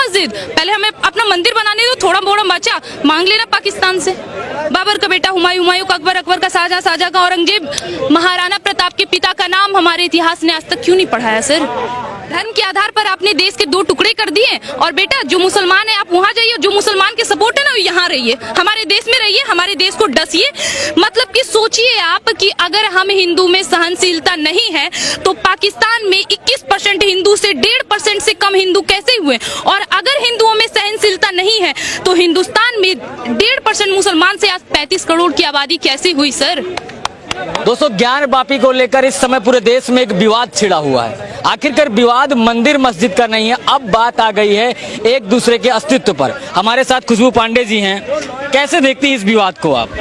मस्जिद, पहले हमें अपना मंदिर बनाने दो, थोड़ा मोड़ा बचा मांग लेना पाकिस्तान से। बाबर का बेटा हुमायूं, हुमायूं का अकबर, अकबर का शाहजहां, शाहजहां का औरंगजेब, महाराणा प्रताप के पिता का नाम हमारे इतिहास ने आज तक क्यों नहीं पढ़ाया सर? धर्म के आधार पर आपने देश के दो टुकड़े कर दिए। और बेटा जो मुसलमान है आप वहाँ जाइए, जो मुसलमान के सपोर्ट है ना यहाँ रहिए, हमारे देश में रहिए, हमारे देश को डसिए। मतलब कि सोचिए आप कि अगर हम हिंदू में सहनशीलता नहीं है तो पाकिस्तान में 21% हिंदू से 1.5% से कम हिंदू कैसे हुए? और अगर हिंदुओं में सहनशीलता नहीं है तो हिंदुस्तान में 1.5% मुसलमान से आज 35 करोड़ की आबादी कैसे हुई सर? दोस्तों, ज्ञानवापी को लेकर इस समय पूरे देश में एक विवाद छिड़ा हुआ है। आखिरकार विवाद मंदिर मस्जिद का नहीं है, अब बात आ गई है एक दूसरे के अस्तित्व पर। हमारे साथ खुशबू पांडे जी हैं। कैसे देखती हैं इस विवाद को आप?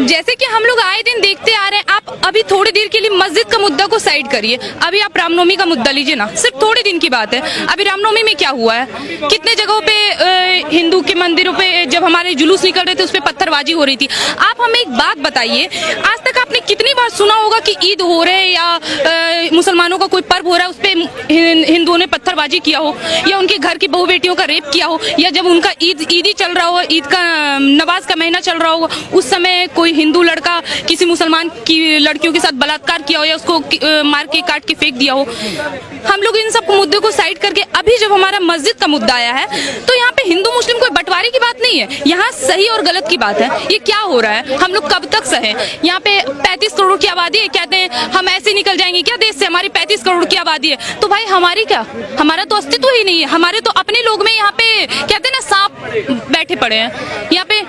जैसे कि हम लोग आए दिन देखते आ रहे हैं, आप अभी थोड़ी देर के लिए मस्जिद का मुद्दा को साइड करिए, अभी आप रामनवमी का मुद्दा लीजिए ना, सिर्फ थोड़े दिन की बात है। अभी रामनवमी में क्या हुआ है? कितने जगहों पे हिंदू के मंदिरों पे जब हमारे जुलूस निकल रहे थे उस पे पत्थरबाजी हो रही थी। आप हमें एक बात बताइए, आज तक आपने कितनी बार सुना होगा कि ईद हो रहे या मुसलमानों का कोई पर्व हो रहा है उस पे हिंदुओं ने पत्थरबाजी किया हो, या उनके घर की बहू बेटियों का रेप किया हो, या जब उनका ईदी चल रहा हो, ईद का नमाज का महीना चल रहा हो, उस समय कोई हिंदू लड़का किसी मुसलमान की लड़कियों के साथ बलात्कार किया हो या उसको मार के काट के फेंक दिया हो। हम लोग इन सब मुद्दों को साइड करके अभी जब हमारा मस्जिद का मुद्दा आया है तो यहाँ पे हिंदू मुस्लिम कोई बंटवारे की बात नहीं है, यहाँ सही और गलत की बात है। ये क्या हो रहा है? हम लोग कब तक सहे? यहाँ पे 35 करोड़ की आबादी है, कहते हैं हम ऐसे निकल जाएंगे क्या देश से? हमारी 35 करोड़ की आबादी है तो भाई हमारी क्या? हमारा तो अस्तित्व ही नहीं है। हमारे तो अपने लोग में यहाँ पे कहते हैं ना सांप बैठे पड़े हैं, यहाँ पे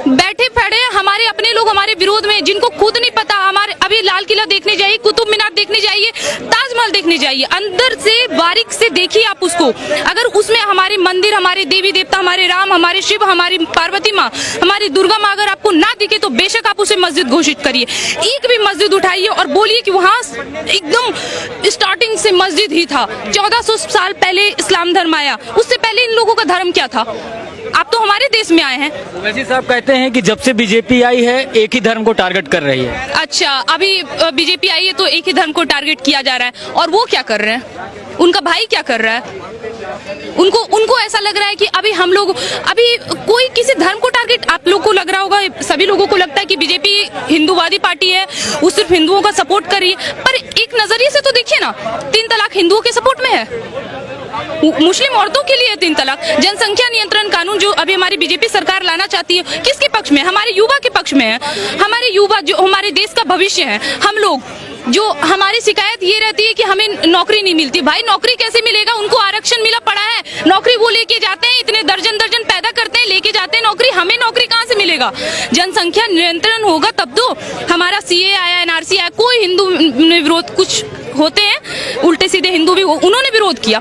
बैठे पड़े हैं हमारे अपने लोग हमारे विरोध में, जिनको खुद नहीं पता। हमारे अभी लाल किला देखने जाइए, कुतुब मीनार देखने जाइए, ताजमहल देखने जाइए, अंदर से बारीक से देखिए आप उसको। अगर उसमें हमारे मंदिर, हमारे देवी देवता, हमारे राम, हमारे शिव, हमारी पार्वती माँ, हमारी दुर्गा माँ अगर आपको ना दिखे तो बेशक आप उसे मस्जिद घोषित करिए। एक भी मस्जिद उठाइए और बोलिए कि वहाँ एकदम स्टार्टिंग से मस्जिद ही था। 1400 साल पहले इस्लाम धर्म आया, उससे पहले इन लोगों का धर्म क्या था? आप तो हमारे देश में आए हैं। वैसे साहब कहते हैं कि जब से बीजेपी आई है एक ही धर्म को टारगेट कर रही है। अच्छा, अभी बीजेपी आई है तो एक ही धर्म को टारगेट किया जा रहा है, और वो क्या कर रहे हैं? उनका भाई क्या कर रहा है? उनको ऐसा लग रहा है कि अभी हम लोग अभी कोई किसी धर्म को टारगेट, आप लोग को लग रहा होगा, सभी लोगों को लगता है कि बीजेपी हिंदूवादी पार्टी है, वो सिर्फ हिंदुओं का सपोर्ट कर रही है। पर एक नजरिए से तो देखिए ना, 3 तलाक हिंदुओं के सपोर्ट में है, मुस्लिम औरतों के लिए 3 तलाक। जनसंख्या नियंत्रण कानून जो अभी हमारी बीजेपी सरकार लाना चाहती है, किसके पक्ष में? हमारे युवा के पक्ष में है। हमारे युवा जो हमारे देश का भविष्य है, हम लोग जो हमारी शिकायत ये रहती है कि हमें नौकरी नहीं मिलती। भाई नौकरी कैसे मिलेगा? उनको आरक्षण मिला पड़ा है, नौकरी वो लेके जाते हैं, इतने दर्जन दर्जन पैदा करते हैं, लेके जाते हैं नौकरी, हमें नौकरी कहाँ से मिलेगा? जनसंख्या नियंत्रण होगा तब तो। हमारा सीए आया, एनआरसी आया, कोई हिंदू ने विरोध, कुछ होते हैं उल्टे सीधे हिंदू भी उन्होंने विरोध किया,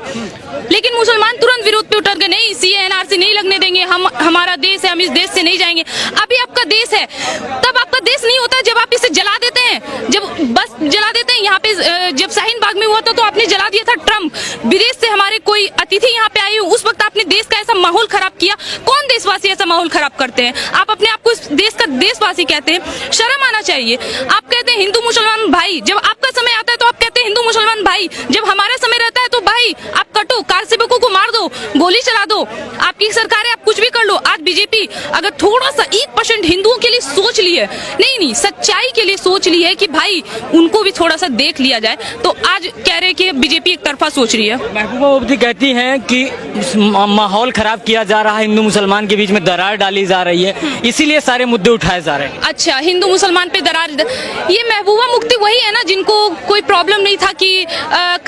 लेकिन मुसलमान तुरंत विरोध पे उतर गए, नहीं सीए एनआरसी नहीं लगने देंगे, हम हमारा देश है, हम इस देश से नहीं जाएंगे। अभी आपका देश है, तब आपका देश नहीं होता जब आप इसे जला देते हैं, जब बस जला देते हैं। यहाँ पे जब शाहीन बाग में हुआ था तो आपने जला दिया था ट्रम्प, विदेश से हमारे कोई अतिथि यहाँ पे आए, उस वक्त आपने देश का ऐसा माहौल खराब किया। कौन देशवासी ऐसा माहौल खराब करते हैं? आप अपने आप को इस देश का देशवासी कहते हैं, शर्म आना चाहिए। आप कहते हैं हिंदू मुसलमान भाई, जब आपका समय आता है तो आप कहते हैं हिंदू मुसलमान भाई, जब हमारा समय रहता है तो भाई आप कटो, कार सेवकों को मार दो, गोली चला दो, आपकी सरकार है, आप कुछ भी कर लो। आज बीजेपी अगर थोड़ा सा 1% हिंदुओं के लिए सोच ली है, नहीं सच्चाई के लिए सोच ली है कि भाई उनको भी थोड़ा सा देख लिया जाए, तो आज कह रहे हैं कि बीजेपी एक तरफा सोच रही है। महबूबा मुफ्ती कहती हैं कि माहौल खराब किया जा रहा है, हिंदू मुसलमान के बीच में दरार डाली जा रही है, इसीलिए सारे मुद्दे उठाए जा रहे हैं। अच्छा, हिंदू मुसलमान पे दरार, ये महबूबा मुफ्ती वही है ना जिनको कोई प्रॉब्लम नहीं था कि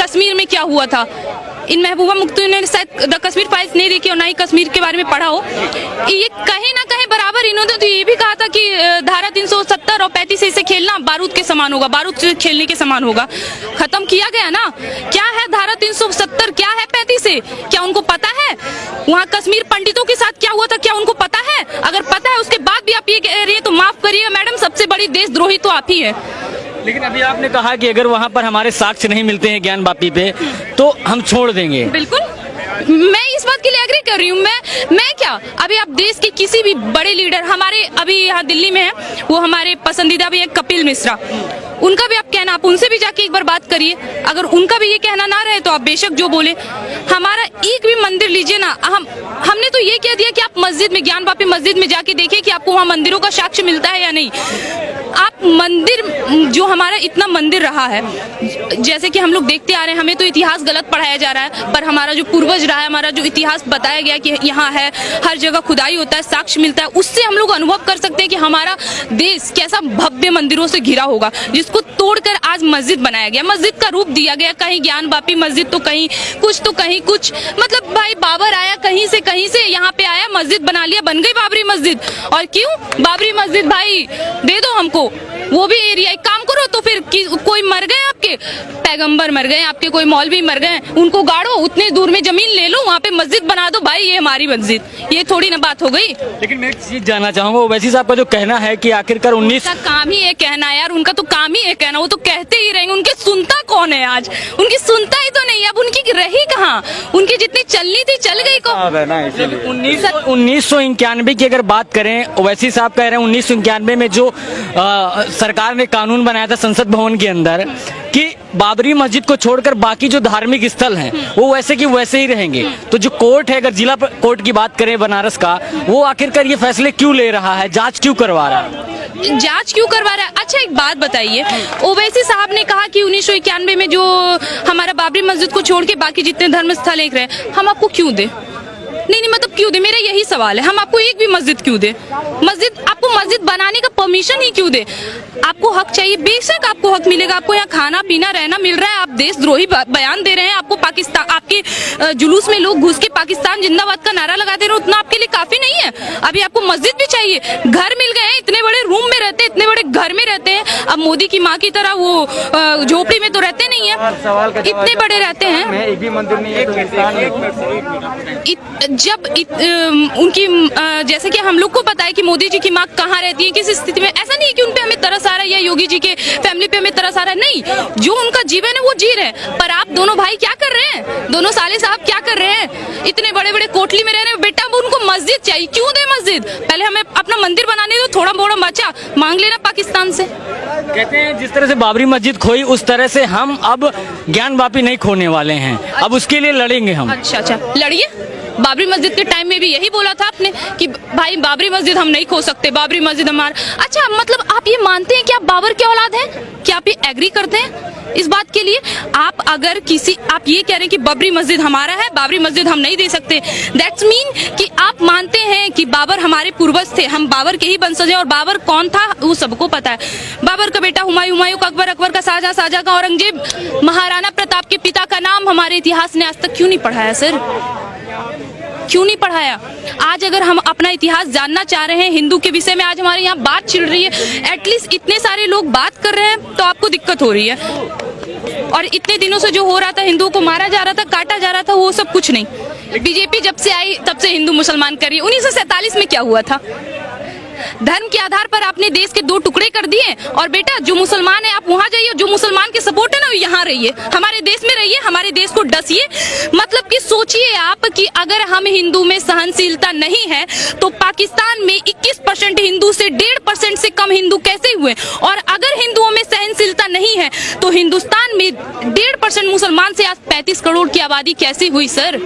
कश्मीर में क्या हुआ था। इन महबूबा मुफ्ती ने शायद द कश्मीर फाइल्स नहीं देखी और ना ही कश्मीर के बारे में पढ़ा हो। ये कहीं ना कहीं बराबर इन्होंने तो ये भी कहा था कि धारा 370 और 35 से खेलना बारूद के समान होगा, बारूद से खेलने के समान होगा। खत्म किया गया ना। क्या है धारा 370, क्या है 35 से? क्या उनको पता है वहाँ कश्मीर पंडितों के साथ क्या हुआ था? क्या उनको पता है? अगर पता है उसके बाद भी आप ये कह रही है तो माफ करिएगा मैडम, सबसे बड़ी देशद्रोही तो आप ही है। लेकिन अभी आपने कहा कि अगर वहाँ पर हमारे साक्ष्य नहीं मिलते हैं ज्ञानवापी पे तो हम छोड़ देंगे। बिल्कुल, मैं इस बात के लिए एग्री कर रही हूँ। मैं क्या, अभी आप देश के किसी भी बड़े लीडर, हमारे अभी यहाँ दिल्ली में है, वो हमारे पसंदीदा भी है कपिल मिश्रा, उनका भी आप कहना, आप उनसे भी जाके एक बार बात करिए। अगर उनका भी ये कहना ना रहे तो आप बेशक जो बोले। हमारा एक भी मंदिर लीजिए ना, हमने तो ये कह दिया कि आप मस्जिद में, ज्ञानवापी मस्जिद में जाके देखिए कि आपको वहाँ मंदिरों का साक्ष्य मिलता है या नहीं। आप मंदिर, जो हमारा इतना मंदिर रहा है, जैसे कि हम लोग देखते आ रहे हैं, हमें तो इतिहास गलत पढ़ाया जा रहा है, पर हमारा जो पूर्वज रहा है, हमारा जो इतिहास बताया गया कि यहाँ है, हर जगह खुदाई होता है, साक्ष्य मिलता है, उससे हम लोग अनुभव कर सकते हैं कि हमारा देश कैसा भव्य मंदिरों से घिरा होगा, जिसको तोड़कर आज मस्जिद बनाया गया, मस्जिद का रूप दिया गया। कहीं ज्ञानवापी मस्जिद तो कहीं कुछ, तो कहीं कुछ। मतलब भाई बाबर आया कहीं से यहाँ पे आया, मस्जिद बना लिया, बन गई बाबरी मस्जिद। और क्यों बाबरी मस्जिद? भाई दे दो हमको वो भी एरिया, एक काम करो तो फिर कोई मर गए आपके पैगंबर, मर गए आपके कोई मौलवी, मर गए, उनको गाड़ो, उतने दूर में जमीन ले लो, वहाँ पे मस्जिद बना दो। भाई ये हमारी मस्जिद, ये थोड़ी ना बात हो गई। लेकिन मैं एक चीज जानना चाहूंगा, ओवैसी साहब का जो कहना है कि आखिरकार 19 उनका काम ही है कहना है यार, उनका तो काम ही है कहना, वो तो कहते ही रहेंगे। उनकी सुनता कौन है आज? उनकी सुनता ही तो नहीं है, अब उनकी रही कहाँ? उनकी जितनी चलनी थी चल गई को। 1991 की अगर बात करें, ओवैसी साहब कह रहे हैं 1991 में जो सरकार ने कानून बनाया था संसद भवन के अंदर कि बाबरी मस्जिद को छोड़कर बाकी जो धार्मिक स्थल हैं वो वैसे की वैसे ही रहेंगे। तो जो कोर्ट है, अगर जिला कोर्ट की बात करें बनारस का, वो आखिरकार ये फैसले क्यों ले रहा है, जांच क्यों करवा रहा है? जांच क्यों करवा रहा है? अच्छा एक बात बताइए, ओवैसी साहब ने कहा कि 1991 में जो हमारा बाबरी मस्जिद को छोड़ के बाकी जितने धर्म स्थल एक रहे, हम आपको क्यों दे? नहीं मतलब क्यों दे? मेरा यही सवाल है, हम आपको एक भी मस्जिद क्यों दे? आपको मस्जिद बनाने का परमिशन ही क्यों दे? आपको हक चाहिए, बेशक आपको हक मिलेगा, आपको यहाँ खाना पीना रहना मिल रहा है, आप देशद्रोही बयान दे रहे हैं, आपको पाकिस्तान, आपके जुलूस में लोग घुस के पाकिस्तान जिंदाबाद का नारा लगा दे रहे हैं, उतना आपके लिए काफी नहीं है? अभी आपको मस्जिद भी चाहिए? घर मिल गए हैं, इतने बड़े रूम में रहते हैं, इतने बड़े घर में रहते हैं। अब मोदी की माँ की तरह वो झोपड़ी में तो रहते नहीं है, इतने बड़े रहते हैं। एक भी मंदिर नहीं है जब उनकी जैसे कि हम लोग को पता है कि मोदी जी की माँ कहाँ रहती है, किस स्थिति में, ऐसा नहीं है कि उन पे हमें तरस आ रहा है या योगी जी के फैमिली पे हमें तरस आ रहा है, नहीं, जो उनका जीवन है वो जी रहे हैं। पर आप दोनों भाई क्या कर रहे हैं? दोनों साले साहब क्या कर रहे हैं? इतने बड़े बड़े कोठली में रह रहे हैं, बेटा अब उनको मस्जिद चाहिए, क्यों दे मस्जिद? पहले हमें अपना मंदिर बनाने दो, थोड़ा मोड़ा बचा मांग लेना पाकिस्तान से। कहते हैं जिस तरह से बाबरी मस्जिद खोई उस तरह से हम अब ज्ञानवापी नहीं खोने वाले हैं, अब उसके लिए लड़ेंगे हम। अच्छा लड़िए। बाबरी मस्जिद के टाइम में भी यही बोला था आपने कि भाई बाबरी मस्जिद हम नहीं खो सकते, बाबरी मस्जिद हमारा। अच्छा मतलब आप ये मानते हैं कि आप बाबर के औलाद हैं? क्या आप ये एग्री करते हैं इस बात के लिए? आप अगर आप ये कह रहे हैं कि बाबरी मस्जिद हमारा है, बाबरी मस्जिद हम नहीं दे सकते, दैट्स मीन कि आप मानते हैं कि बाबर हमारे पूर्वज थे, हम बाबर के ही वंशज हैं। और बाबर कौन था वो सबको पता है, बाबर का बेटा हुमायूं, हुमायूं का अकबर, अकबर का शाहजहां, शाहजहां का औरंगजेब, महाराणा प्रताप के पिता का नाम हमारे इतिहास ने आज तक क्यों नहीं पढ़ाया सर? क्यों नहीं पढ़ाया? आज अगर हम अपना इतिहास जानना चाह रहे हैं हिंदू के विषय में, आज हमारे यहाँ बात छिड़ रही है, एटलीस्ट इतने सारे लोग बात कर रहे हैं तो आपको दिक्कत हो रही है। और इतने दिनों से जो हो रहा था, हिंदुओं को मारा जा रहा था, काटा जा रहा था, वो सब कुछ नहीं। बीजेपी जब से आई तब से हिंदू मुसलमान कर रही है। 1947 में क्या हुआ था? धर्म के आधार पर आपने देश के दो टुकड़े कर दिए। और बेटा जो मुसलमान है आप वहां जाइए, जो मुसलमान के सपोर्ट है ना यहाँ रहिए, हमारे देश में रहिए, हमारे देश को डसिए। मतलब कि सोचिए आप कि अगर हम हिंदू में सहनशीलता नहीं है तो पाकिस्तान में 21% हिंदू से 1.5% से कम हिंदू कैसे हुए? और अगर हिंदुओं में सहनशीलता नहीं है तो हिंदुस्तान में 1.5% मुसलमान से आज 35 करोड़ की आबादी कैसे हुई सर?